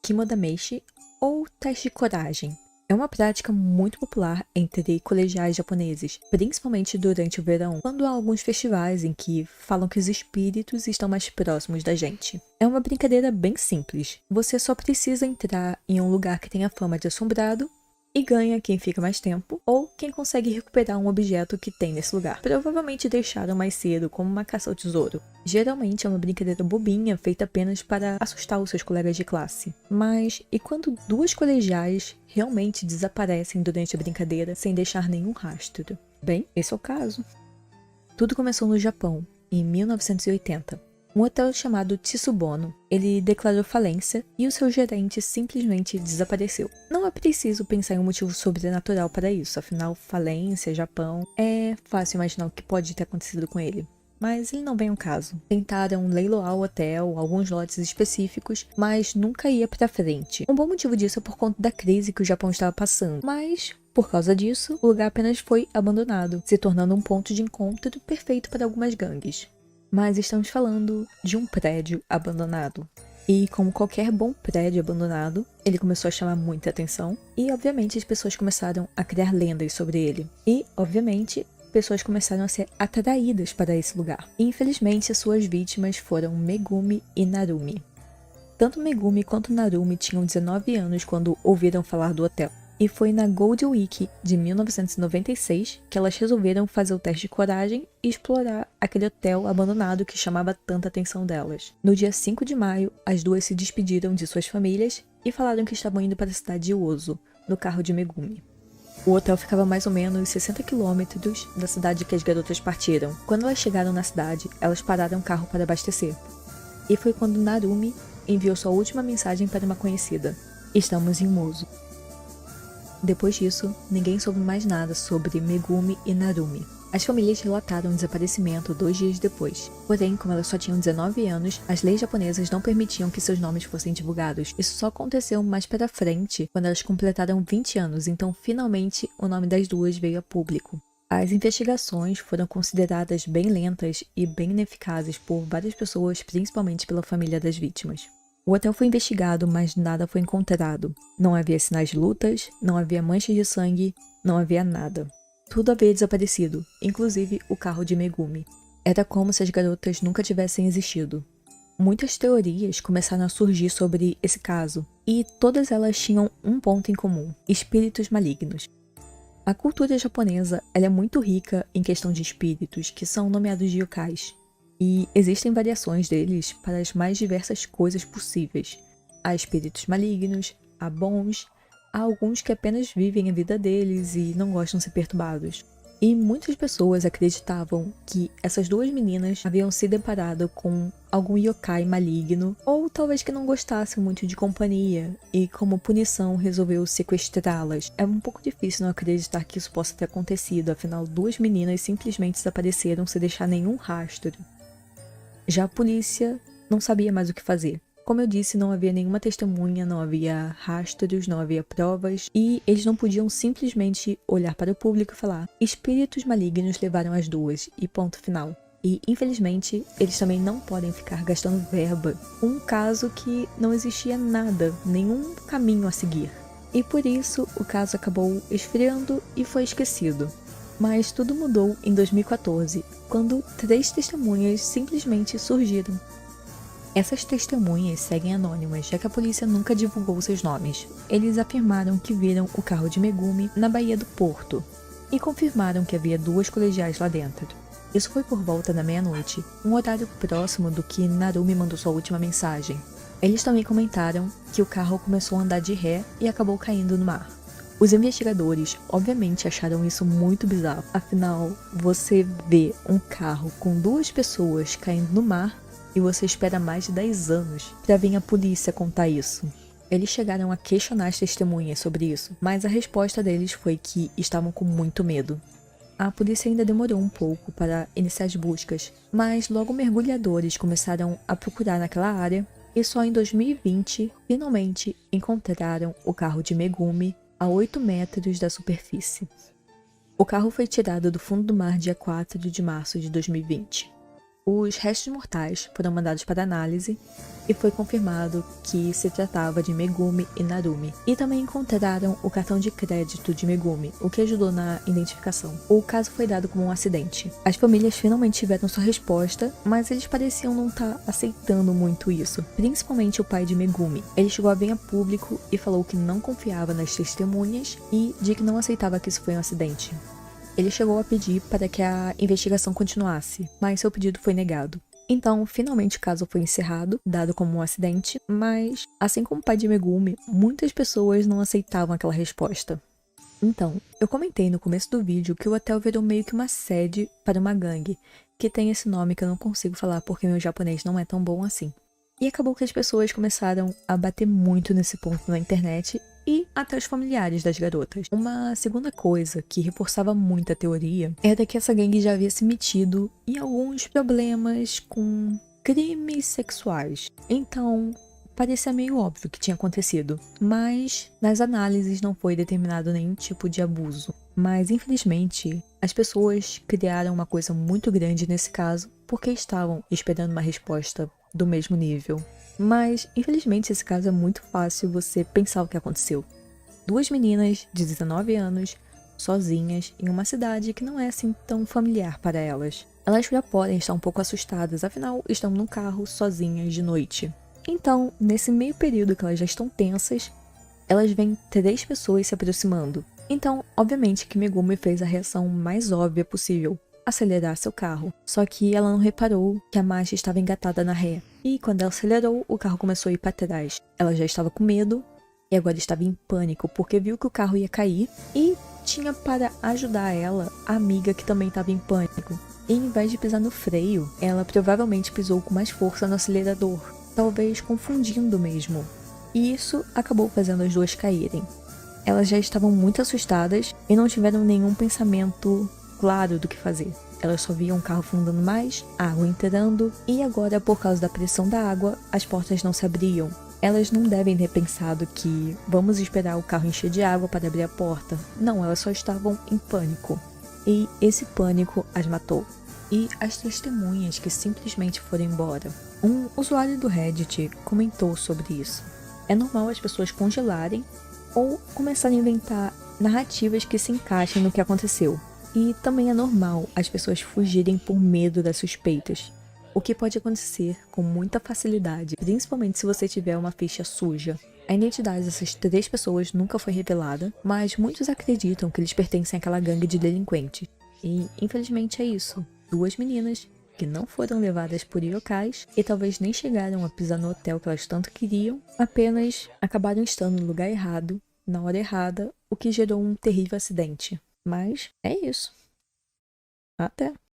Kimodameshi, ou teste de coragem. É uma prática muito popular entre colegiais japoneses, principalmente durante o verão, quando há alguns festivais em que falam que os espíritos estão mais próximos da gente. É uma brincadeira bem simples. Você só precisa entrar em um lugar que tenha fama de assombrado e ganha quem fica mais tempo, ou quem consegue recuperar um objeto que tem nesse lugar. Provavelmente deixaram mais cedo, como uma caça ao tesouro. Geralmente é uma brincadeira bobinha, feita apenas para assustar os seus colegas de classe. Mas, e quando duas colegiais realmente desaparecem durante a brincadeira sem deixar nenhum rastro? Bem, esse é o caso. Tudo começou no Japão, em 1980. Um hotel chamado Tsubono, ele declarou falência e o seu gerente simplesmente desapareceu. Não é preciso pensar em um motivo sobrenatural para isso, afinal, falência, Japão, é fácil imaginar o que pode ter acontecido com ele. Mas ele não vem ao caso. Tentaram leiloar o hotel, alguns lotes específicos, mas nunca ia pra frente. Um bom motivo disso é por conta da crise que o Japão estava passando. Mas, por causa disso, o lugar apenas foi abandonado, se tornando um ponto de encontro perfeito para algumas gangues. Mas estamos falando de um prédio abandonado. E como qualquer bom prédio abandonado, ele começou a chamar muita atenção e, obviamente, as pessoas começaram a criar lendas sobre ele. E, obviamente, pessoas começaram a ser atraídas para esse lugar. E, infelizmente, suas vítimas foram Megumi e Narumi. Tanto Megumi quanto Narumi tinham 19 anos quando ouviram falar do hotel. E foi na Gold Week de 1996 que elas resolveram fazer o teste de coragem e explorar aquele hotel abandonado que chamava tanta atenção delas. No dia 5 de maio, as duas se despediram de suas famílias e falaram que estavam indo para a cidade de Ozo, no carro de Megumi. O hotel ficava mais ou menos 60 quilômetros da cidade que as garotas partiram. Quando elas chegaram na cidade, elas pararam o carro para abastecer. E foi quando Narumi enviou sua última mensagem para uma conhecida: "Estamos em Ozo." Depois disso, ninguém soube mais nada sobre Megumi e Narumi. As famílias relataram o desaparecimento 2 dias depois. Porém, como elas só tinham 19 anos, as leis japonesas não permitiam que seus nomes fossem divulgados. Isso só aconteceu mais para frente, quando elas completaram 20 anos, então finalmente o nome das duas veio a público. As investigações foram consideradas bem lentas e bem ineficazes por várias pessoas, principalmente pela família das vítimas. O hotel foi investigado, mas nada foi encontrado. Não havia sinais de lutas, não havia manchas de sangue, não havia nada. Tudo havia desaparecido, inclusive o carro de Megumi. Era como se as garotas nunca tivessem existido. Muitas teorias começaram a surgir sobre esse caso, e todas elas tinham um ponto em comum: espíritos malignos. A cultura japonesa ela é muito rica em questão de espíritos, que são nomeados de yokais. E existem variações deles para as mais diversas coisas possíveis. Há espíritos malignos, há bons, há alguns que apenas vivem a vida deles e não gostam de ser perturbados. E muitas pessoas acreditavam que essas duas meninas haviam se deparado com algum yokai maligno, ou talvez que não gostassem muito de companhia, e como punição resolveu sequestrá-las. É um pouco difícil não acreditar que isso possa ter acontecido, afinal 2 meninas simplesmente desapareceram sem deixar nenhum rastro. Já a polícia não sabia mais o que fazer. Como eu disse, não havia nenhuma testemunha, não havia rastros, não havia provas, e eles não podiam simplesmente olhar para o público e falar: espíritos malignos levaram as duas, e ponto final. E, infelizmente, eles também não podem ficar gastando verba com um caso que não existia nada, nenhum caminho a seguir. E por isso, o caso acabou esfriando e foi esquecido. Mas tudo mudou em 2014, quando 3 testemunhas simplesmente surgiram. Essas testemunhas seguem anônimas, já que a polícia nunca divulgou seus nomes. Eles afirmaram que viram o carro de Megumi na Baía do Porto e confirmaram que havia 2 colegiais lá dentro. Isso foi por volta da meia-noite, um horário próximo do que Narumi mandou sua última mensagem. Eles também comentaram que o carro começou a andar de ré e acabou caindo no mar. Os investigadores, obviamente, acharam isso muito bizarro. Afinal, você vê um carro com 2 pessoas caindo no mar e você espera mais de 10 anos para vir a polícia contar isso. Eles chegaram a questionar as testemunhas sobre isso, mas a resposta deles foi que estavam com muito medo. A polícia ainda demorou um pouco para iniciar as buscas, mas logo mergulhadores começaram a procurar naquela área e só em 2020, finalmente, encontraram o carro de Megumi a 8 metros da superfície. O carro foi tirado do fundo do mar dia 4 de março de 2020. Os restos mortais foram mandados para análise e foi confirmado que se tratava de Megumi e Narumi. E também encontraram o cartão de crédito de Megumi, o que ajudou na identificação. O caso foi dado como um acidente. As famílias finalmente tiveram sua resposta, mas eles pareciam não estar aceitando muito isso, principalmente o pai de Megumi. Ele chegou a vir a público e falou que não confiava nas testemunhas e de que não aceitava que isso foi um acidente. Ele chegou a pedir para que a investigação continuasse, mas seu pedido foi negado. Então, finalmente o caso foi encerrado, dado como um acidente, mas, assim como o pai de Megumi, muitas pessoas não aceitavam aquela resposta. Então, eu comentei no começo do vídeo que o hotel virou meio que uma sede para uma gangue, que tem esse nome que eu não consigo falar porque meu japonês não é tão bom assim. E acabou que as pessoas começaram a bater muito nesse ponto na internet e até os familiares das garotas. Uma segunda coisa que reforçava muito a teoria era que essa gangue já havia se metido em alguns problemas com crimes sexuais. Então, parecia meio óbvio que tinha acontecido, mas nas análises não foi determinado nenhum tipo de abuso. Mas, infelizmente, as pessoas criaram uma coisa muito grande nesse caso porque estavam esperando uma resposta do mesmo nível. Mas, infelizmente, esse caso é muito fácil você pensar o que aconteceu. Duas meninas de 19 anos, sozinhas, em uma cidade que não é assim tão familiar para elas. Elas já podem estar um pouco assustadas, afinal, estão num carro sozinhas de noite. Então, nesse meio período que elas já estão tensas, elas veem 3 pessoas se aproximando. Então, obviamente que Megumi fez a reação mais óbvia possível, acelerar seu carro. Só que ela não reparou que a marcha estava engatada na ré. E quando ela acelerou, o carro começou a ir para trás. Ela já estava com medo e agora estava em pânico porque viu que o carro ia cair e tinha para ajudar ela a amiga que também estava em pânico. E em vez de pisar no freio, ela provavelmente pisou com mais força no acelerador, talvez confundindo mesmo. E isso acabou fazendo as duas caírem. Elas já estavam muito assustadas e não tiveram nenhum pensamento claro do que fazer. Elas só viam o carro afundando mais, a água entrando, e agora, por causa da pressão da água, as portas não se abriam. Elas não devem ter pensado que vamos esperar o carro encher de água para abrir a porta. Não, elas só estavam em pânico. E esse pânico as matou. E as testemunhas que simplesmente foram embora. Um usuário do Reddit comentou sobre isso. É normal as pessoas congelarem ou começarem a inventar narrativas que se encaixem no que aconteceu. E também é normal as pessoas fugirem por medo das suspeitas, o que pode acontecer com muita facilidade, principalmente se você tiver uma ficha suja. A identidade dessas 3 pessoas nunca foi revelada, mas muitos acreditam que eles pertencem àquela gangue de delinquentes. E infelizmente é isso. 2 meninas que não foram levadas por yokais e talvez nem chegaram a pisar no hotel que elas tanto queriam, apenas acabaram estando no lugar errado, na hora errada, o que gerou um terrível acidente. Mas é isso. Até!